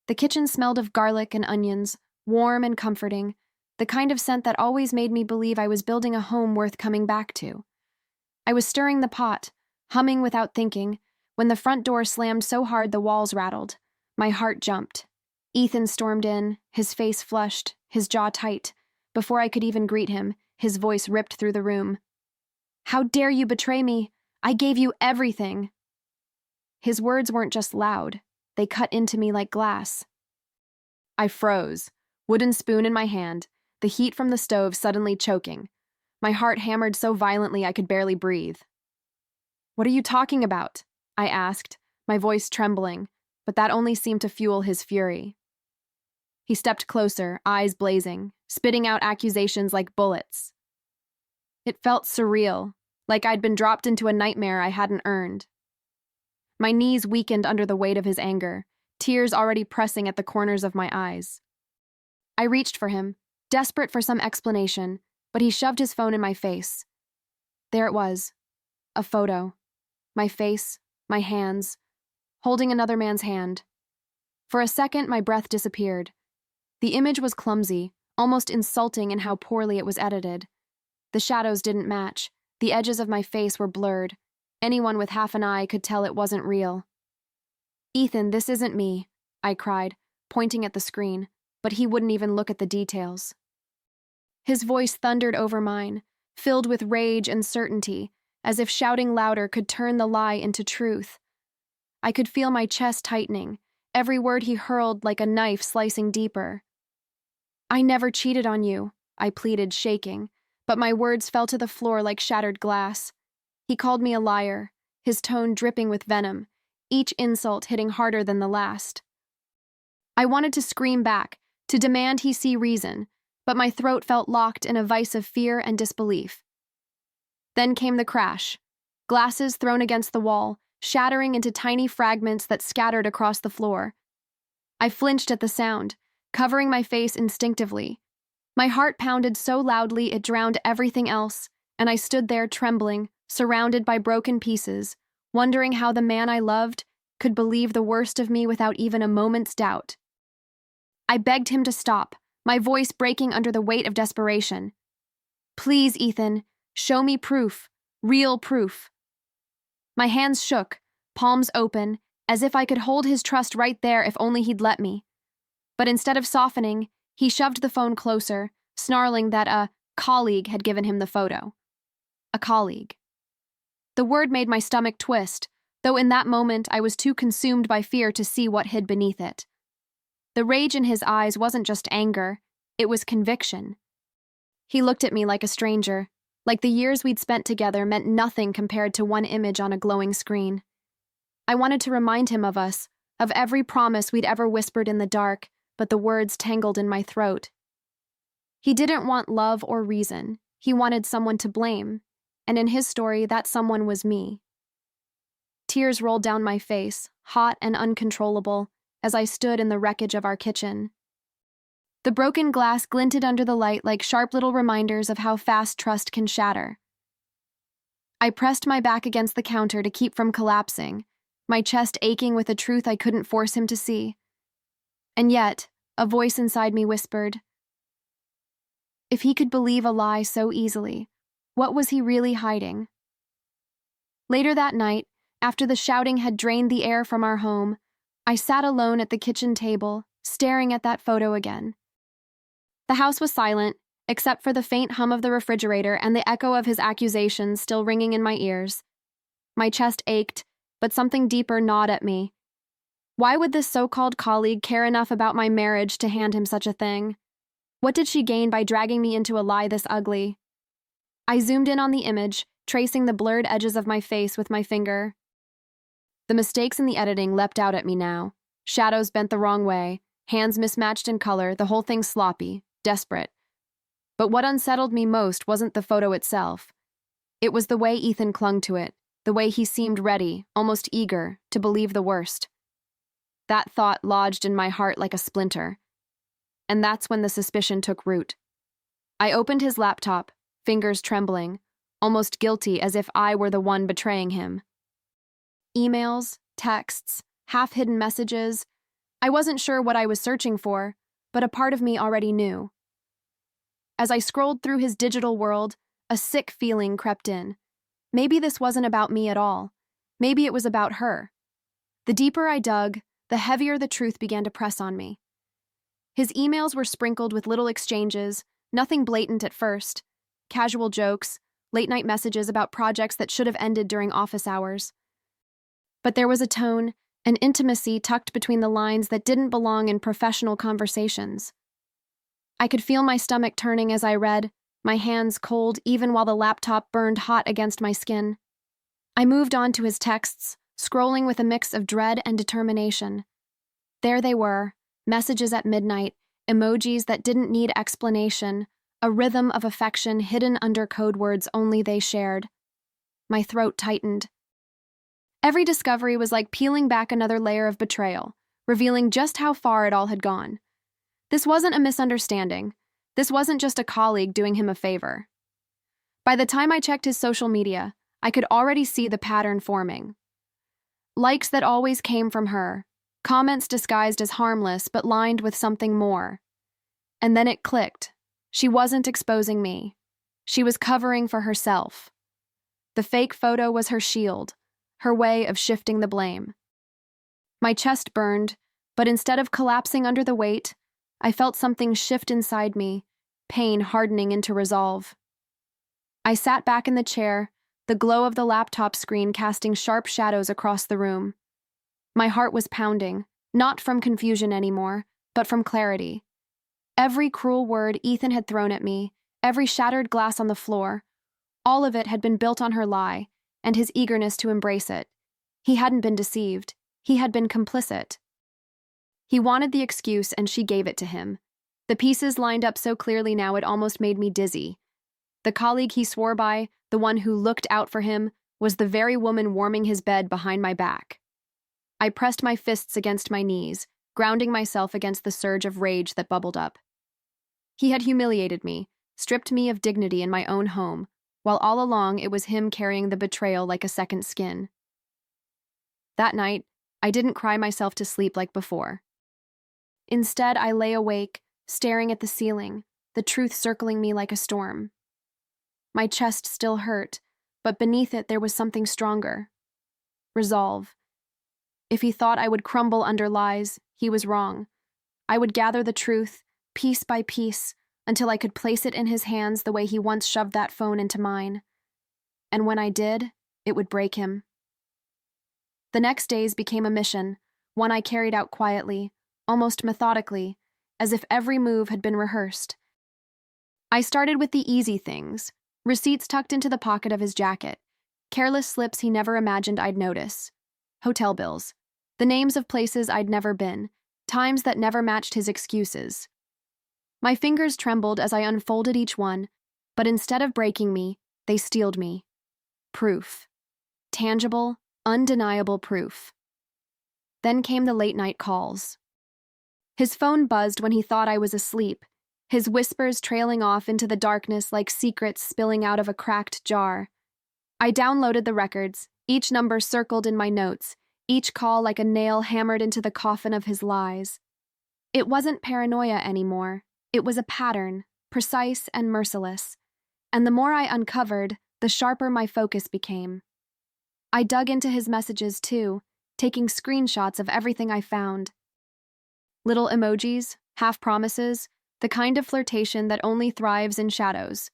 The kitchen smelled of garlic and onions, warm and comforting, the kind of scent that always made me believe I was building a home worth coming back to. I was stirring the pot, humming without thinking, when the front door slammed so hard the walls rattled. My heart jumped. Ethan stormed in, his face flushed, his jaw tight. Before I could even greet him, his voice ripped through the room. "How dare you betray me? I gave you everything." His words weren't just loud, they cut into me like glass. I froze, wooden spoon in my hand, the heat from the stove suddenly choking. My heart hammered so violently I could barely breathe. "What are you talking about?" I asked, my voice trembling, but that only seemed to fuel his fury. He stepped closer, eyes blazing, spitting out accusations like bullets. It felt surreal, like I'd been dropped into a nightmare I hadn't earned. My knees weakened under the weight of his anger, tears already pressing at the corners of my eyes. I reached for him, desperate for some explanation, but he shoved his phone in my face. There it was, a photo. My face, my hands, holding another man's hand. For a second, my breath disappeared. The image was clumsy, almost insulting in how poorly it was edited. The shadows didn't match. The edges of my face were blurred. Anyone with half an eye could tell it wasn't real. "Ethan, this isn't me," I cried, pointing at the screen, but he wouldn't even look at the details. His voice thundered over mine, filled with rage and certainty, as if shouting louder could turn the lie into truth. I could feel my chest tightening, every word he hurled like a knife slicing deeper. "I never cheated on you," I pleaded, shaking, but my words fell to the floor like shattered glass. He called me a liar, his tone dripping with venom, each insult hitting harder than the last. I wanted to scream back, to demand he see reason, but my throat felt locked in a vice of fear and disbelief. Then came the crash, glasses thrown against the wall, shattering into tiny fragments that scattered across the floor. I flinched at the sound, covering my face instinctively. My heart pounded so loudly it drowned everything else, and I stood there trembling, surrounded by broken pieces, wondering how the man I loved could believe the worst of me without even a moment's doubt. I begged him to stop, my voice breaking under the weight of desperation. "Please, Ethan, show me proof, real proof." My hands shook, palms open, as if I could hold his trust right there if only he'd let me. But instead of softening, he shoved the phone closer, snarling that a colleague had given him the photo. A colleague. The word made my stomach twist, though in that moment I was too consumed by fear to see what hid beneath it. The rage in his eyes wasn't just anger, it was conviction. He looked at me like a stranger, like the years we'd spent together meant nothing compared to one image on a glowing screen. I wanted to remind him of us, of every promise we'd ever whispered in the dark, but the words tangled in my throat. He didn't want love or reason. He wanted someone to blame, and in his story, that someone was me. Tears rolled down my face, hot and uncontrollable, as I stood in the wreckage of our kitchen. The broken glass glinted under the light like sharp little reminders of how fast trust can shatter. I pressed my back against the counter to keep from collapsing, my chest aching with a truth I couldn't force him to see. And yet, a voice inside me whispered, if he could believe a lie so easily, what was he really hiding? Later that night, after the shouting had drained the air from our home, I sat alone at the kitchen table, staring at that photo again. The house was silent, except for the faint hum of the refrigerator and the echo of his accusations still ringing in my ears. My chest ached, but something deeper gnawed at me. Why would this so-called colleague care enough about my marriage to hand him such a thing? What did she gain by dragging me into a lie this ugly? I zoomed in on the image, tracing the blurred edges of my face with my finger. The mistakes in the editing leapt out at me now. Shadows bent the wrong way, hands mismatched in color, the whole thing sloppy, desperate. But what unsettled me most wasn't the photo itself. It was the way Ethan clung to it, the way he seemed ready, almost eager, to believe the worst. That thought lodged in my heart like a splinter. And that's when the suspicion took root. I opened his laptop, fingers trembling, almost guilty as if I were the one betraying him. Emails, texts, half-hidden messages, I wasn't sure what I was searching for, but a part of me already knew. As I scrolled through his digital world, a sick feeling crept in. Maybe this wasn't about me at all. Maybe it was about her. The deeper I dug, the heavier the truth began to press on me. His emails were sprinkled with little exchanges, nothing blatant at first. Casual jokes, late-night messages about projects that should have ended during office hours. But there was a tone, an intimacy tucked between the lines that didn't belong in professional conversations. I could feel my stomach turning as I read, my hands cold even while the laptop burned hot against my skin. I moved on to his texts, scrolling with a mix of dread and determination. There they were, messages at midnight, emojis that didn't need explanation, a rhythm of affection hidden under code words only they shared. My throat tightened. Every discovery was like peeling back another layer of betrayal, revealing just how far it all had gone. This wasn't a misunderstanding. This wasn't just a colleague doing him a favor. By the time I checked his social media, I could already see the pattern forming. Likes that always came from her, comments disguised as harmless but lined with something more. And then it clicked. She wasn't exposing me. She was covering for herself. The fake photo was her shield, her way of shifting the blame. My chest burned, but instead of collapsing under the weight, I felt something shift inside me, pain hardening into resolve. I sat back in the chair, the glow of the laptop screen casting sharp shadows across the room. My heart was pounding, not from confusion anymore, but from clarity. Every cruel word Ethan had thrown at me, every shattered glass on the floor, all of it had been built on her lie and his eagerness to embrace it. He hadn't been deceived. He had been complicit. He wanted the excuse and she gave it to him. The pieces lined up so clearly now it almost made me dizzy. The colleague he swore by, the one who looked out for him, was the very woman warming his bed behind my back. I pressed my fists against my knees, grounding myself against the surge of rage that bubbled up. He had humiliated me, stripped me of dignity in my own home, while all along it was him carrying the betrayal like a second skin. That night, I didn't cry myself to sleep like before. Instead, I lay awake, staring at the ceiling, the truth circling me like a storm. My chest still hurt, but beneath it there was something stronger. Resolve. If he thought I would crumble under lies, he was wrong. I would gather the truth, piece by piece, until I could place it in his hands the way he once shoved that phone into mine. And when I did, it would break him. The next days became a mission, one I carried out quietly, almost methodically, as if every move had been rehearsed. I started with the easy things, receipts tucked into the pocket of his jacket, careless slips he never imagined I'd notice, hotel bills, the names of places I'd never been, times that never matched his excuses. My fingers trembled as I unfolded each one, but instead of breaking me, they steeled me. Proof. Tangible, undeniable proof. Then came the late-night calls. His phone buzzed when he thought I was asleep, his whispers trailing off into the darkness like secrets spilling out of a cracked jar. I downloaded the records, each number circled in my notes, each call like a nail hammered into the coffin of his lies. It wasn't paranoia anymore. It was a pattern, precise and merciless. And the more I uncovered, the sharper my focus became. I dug into his messages too, taking screenshots of everything I found. Little emojis, half-promises, the kind of flirtation that only thrives in shadows.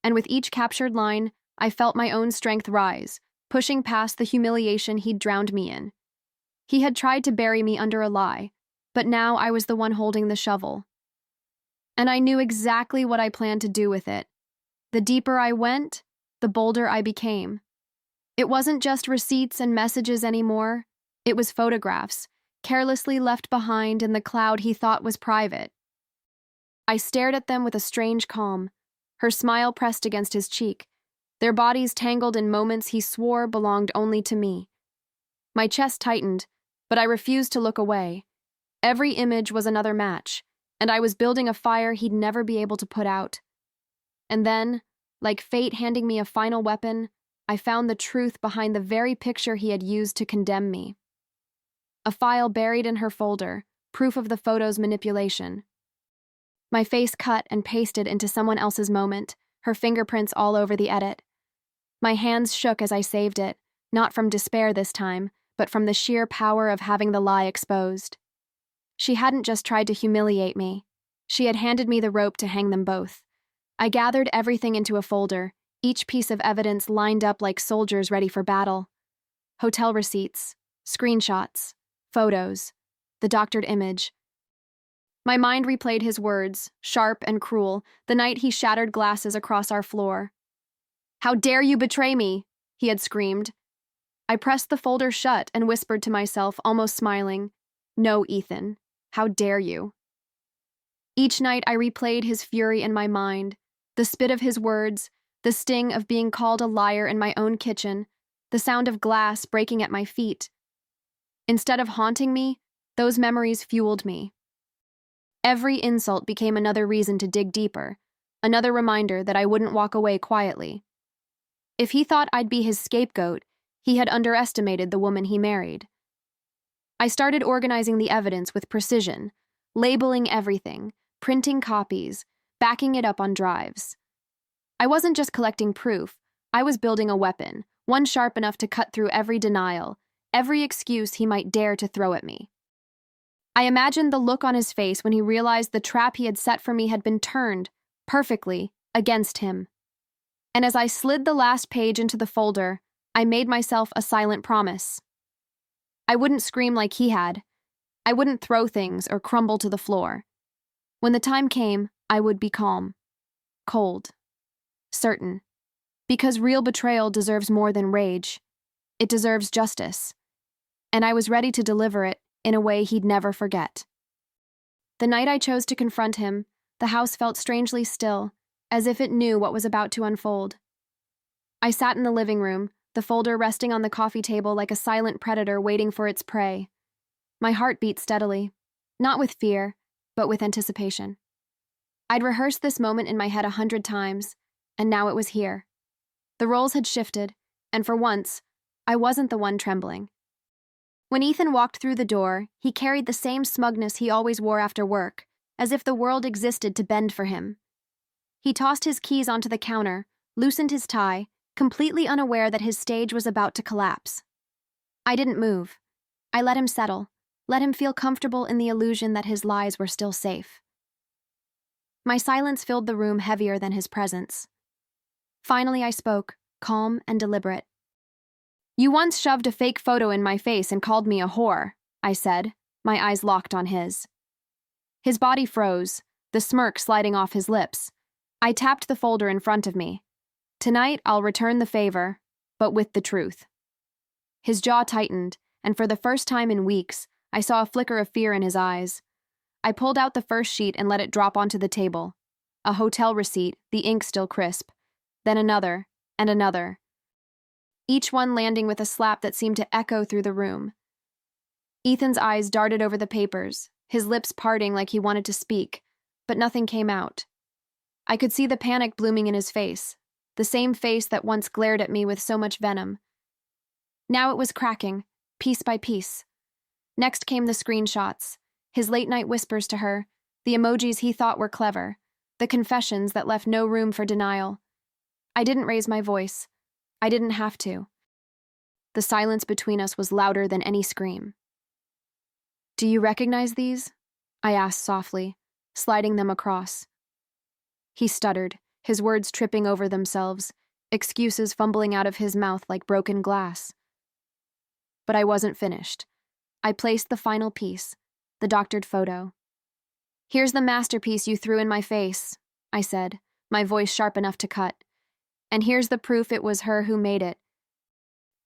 And with each captured line, I felt my own strength rise, pushing past the humiliation he'd drowned me in. He had tried to bury me under a lie, but now I was the one holding the shovel. And I knew exactly what I planned to do with it. The deeper I went, the bolder I became. It wasn't just receipts and messages anymore. It was photographs, carelessly left behind in the cloud he thought was private. I stared at them with a strange calm, her smile pressed against his cheek, their bodies tangled in moments he swore belonged only to me. My chest tightened, but I refused to look away. Every image was another match, and I was building a fire he'd never be able to put out. And then, like fate handing me a final weapon, I found the truth behind the very picture he had used to condemn me. A file buried in her folder, proof of the photo's manipulation. My face cut and pasted into someone else's moment, her fingerprints all over the edit. My hands shook as I saved it, not from despair this time, but from the sheer power of having the lie exposed. She hadn't just tried to humiliate me. She had handed me the rope to hang them both. I gathered everything into a folder, each piece of evidence lined up like soldiers ready for battle. Hotel receipts, screenshots, photos, the doctored image. My mind replayed his words, sharp and cruel, the night he shattered glasses across our floor. "How dare you betray me?" he had screamed. I pressed the folder shut and whispered to myself, almost smiling, "No, Ethan, how dare you?" Each night I replayed his fury in my mind, the spit of his words, the sting of being called a liar in my own kitchen, the sound of glass breaking at my feet. Instead of haunting me, those memories fueled me. Every insult became another reason to dig deeper, another reminder that I wouldn't walk away quietly. If he thought I'd be his scapegoat, he had underestimated the woman he married. I started organizing the evidence with precision, labeling everything, printing copies, backing it up on drives. I wasn't just collecting proof, I was building a weapon, one sharp enough to cut through every denial, every excuse he might dare to throw at me. I imagined the look on his face when he realized the trap he had set for me had been turned, perfectly, against him. And as I slid the last page into the folder, I made myself a silent promise. I wouldn't scream like he had. I wouldn't throw things or crumble to the floor. When the time came, I would be calm, cold, certain. Because real betrayal deserves more than rage. It deserves justice. And I was ready to deliver it in a way he'd never forget. The night I chose to confront him, the house felt strangely still, as if it knew what was about to unfold. I sat in the living room, the folder resting on the coffee table like a silent predator waiting for its prey. My heart beat steadily, not with fear, but with anticipation. I'd rehearsed this moment in my head 100 times, and now it was here. The roles had shifted, and for once, I wasn't the one trembling. When Ethan walked through the door, he carried the same smugness he always wore after work, as if the world existed to bend for him. He tossed his keys onto the counter, loosened his tie, completely unaware that his stage was about to collapse. I didn't move. I let him settle, let him feel comfortable in the illusion that his lies were still safe. My silence filled the room heavier than his presence. Finally I spoke, calm and deliberate. "You once shoved a fake photo in my face and called me a whore," I said, my eyes locked on his. His body froze, the smirk sliding off his lips. I tapped the folder in front of me. "Tonight, I'll return the favor, but with the truth." His jaw tightened, and for the first time in weeks, I saw a flicker of fear in his eyes. I pulled out the first sheet and let it drop onto the table. A hotel receipt, the ink still crisp. Then another, and another. Each one landing with a slap that seemed to echo through the room. Ethan's eyes darted over the papers, his lips parting like he wanted to speak, but nothing came out. I could see the panic blooming in his face, the same face that once glared at me with so much venom. Now it was cracking, piece by piece. Next came the screenshots, his late-night whispers to her, the emojis he thought were clever, the confessions that left no room for denial. I didn't raise my voice. I didn't have to. The silence between us was louder than any scream. "Do you recognize these?" I asked softly, sliding them across. He stuttered, his words tripping over themselves, excuses fumbling out of his mouth like broken glass. But I wasn't finished. I placed the final piece, the doctored photo. "Here's the masterpiece you threw in my face," I said, my voice sharp enough to cut. "And here's the proof it was her who made it."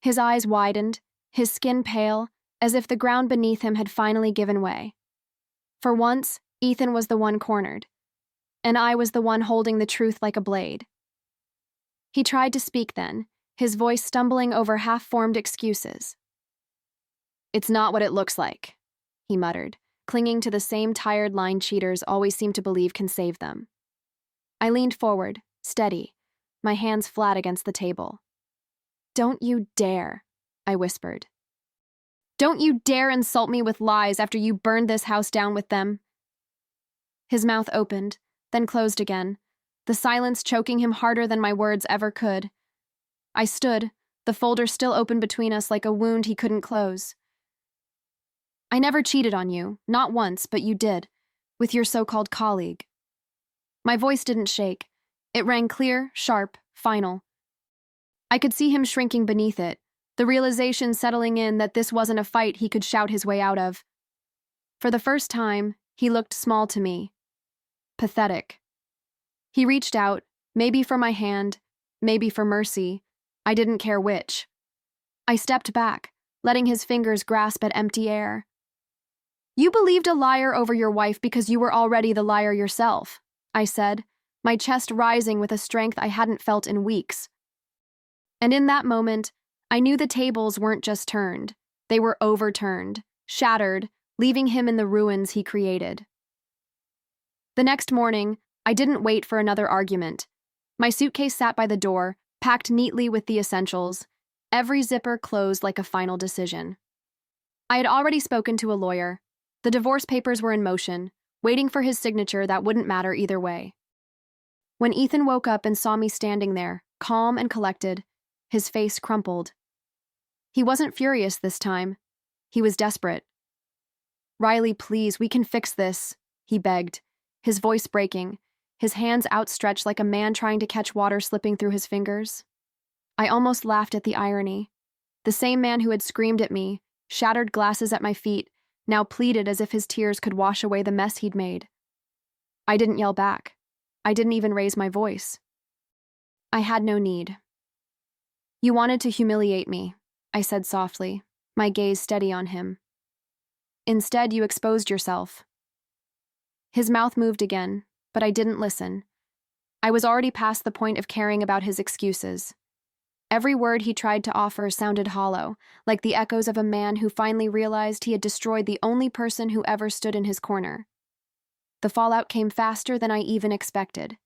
His eyes widened, his skin pale, as if the ground beneath him had finally given way. For once, Ethan was the one cornered, and I was the one holding the truth like a blade. He tried to speak then, his voice stumbling over half-formed excuses. "It's not what it looks like," he muttered, clinging to the same tired line cheaters always seem to believe can save them. I leaned forward, steady, my hands flat against the table. "Don't you dare," I whispered. Don't you dare insult me with lies after you burned this house down with them. His mouth opened, then closed again, the silence choking him harder than my words ever could. I stood, the folder still open between us like a wound he couldn't close. I never cheated on you, not once, but you did, with your so-called colleague. My voice didn't shake. It rang clear, sharp, final. I could see him shrinking beneath it, the realization settling in that this wasn't a fight he could shout his way out of. For the first time, he looked small to me. Pathetic. He reached out, maybe for my hand, maybe for mercy. I didn't care which. I stepped back, letting his fingers grasp at empty air. You believed a liar over your wife because you were already the liar yourself, I said, my chest rising with a strength I hadn't felt in weeks. And in that moment, I knew the tables weren't just turned. They were overturned, shattered, leaving him in the ruins he created. The next morning, I didn't wait for another argument. My suitcase sat by the door, packed neatly with the essentials, every zipper closed like a final decision. I had already spoken to a lawyer. The divorce papers were in motion, waiting for his signature that wouldn't matter either way. When Ethan woke up and saw me standing there, calm and collected, his face crumpled. He wasn't furious this time. He was desperate. Riley, please, we can fix this, he begged, his voice breaking, his hands outstretched like a man trying to catch water slipping through his fingers. I almost laughed at the irony. The same man who had screamed at me, shattered glasses at my feet, now pleaded as if his tears could wash away the mess he'd made. I didn't yell back. I didn't even raise my voice. I had no need. You wanted to humiliate me, I said softly, my gaze steady on him. Instead, you exposed yourself. His mouth moved again, but I didn't listen. I was already past the point of caring about his excuses. Every word he tried to offer sounded hollow, like the echoes of a man who finally realized he had destroyed the only person who ever stood in his corner. The fallout came faster than I even expected.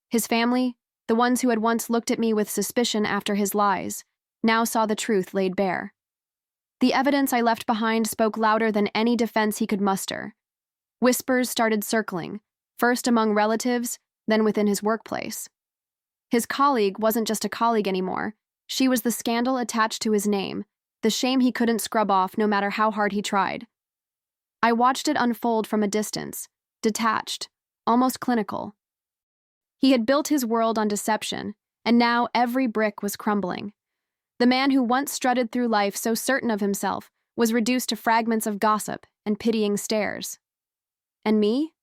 His family, the ones who had once looked at me with suspicion after his lies, now saw the truth laid bare. The evidence I left behind spoke louder than any defense he could muster. Whispers started circling, first among relatives, then within his workplace. His colleague wasn't just a colleague anymore. She was the scandal attached to his name, the shame he couldn't scrub off no matter how hard he tried. I watched it unfold from a distance, detached, almost clinical. He had built his world on deception, and now every brick was crumbling. The man who once strutted through life so certain of himself was reduced to fragments of gossip and pitying stares. And me?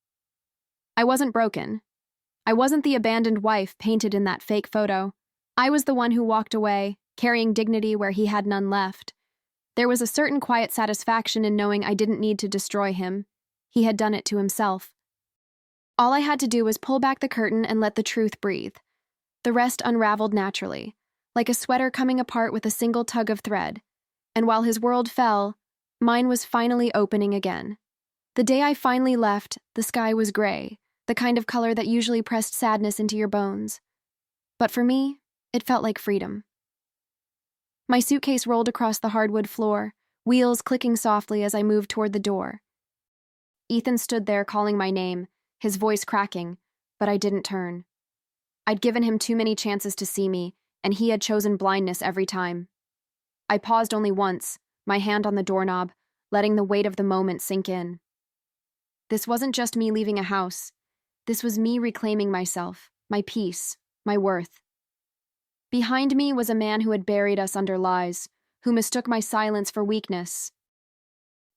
I wasn't broken. I wasn't the abandoned wife painted in that fake photo. I was the one who walked away, carrying dignity where he had none left. There was a certain quiet satisfaction in knowing I didn't need to destroy him. He had done it to himself. All I had to do was pull back the curtain and let the truth breathe. The rest unraveled naturally, like a sweater coming apart with a single tug of thread. And while his world fell, mine was finally opening again. The day I finally left, the sky was gray, the kind of color that usually pressed sadness into your bones. But for me, it felt like freedom. My suitcase rolled across the hardwood floor, wheels clicking softly as I moved toward the door. Ethan stood there calling my name, his voice cracking, but I didn't turn. I'd given him too many chances to see me, and he had chosen blindness every time. I paused only once, my hand on the doorknob, letting the weight of the moment sink in. This wasn't just me leaving a house. This was me reclaiming myself, my peace, my worth. Behind me was a man who had buried us under lies, who mistook my silence for weakness.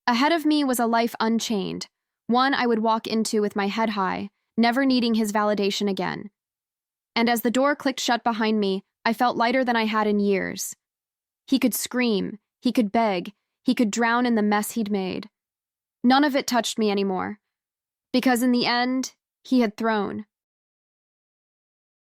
Ahead of me was a life unchained, one I would walk into with my head high, never needing his validation again. And as the door clicked shut behind me, I felt lighter than I had in years. He could scream, he could beg, he could drown in the mess he'd made. None of it touched me anymore, because in the end, he had thrown.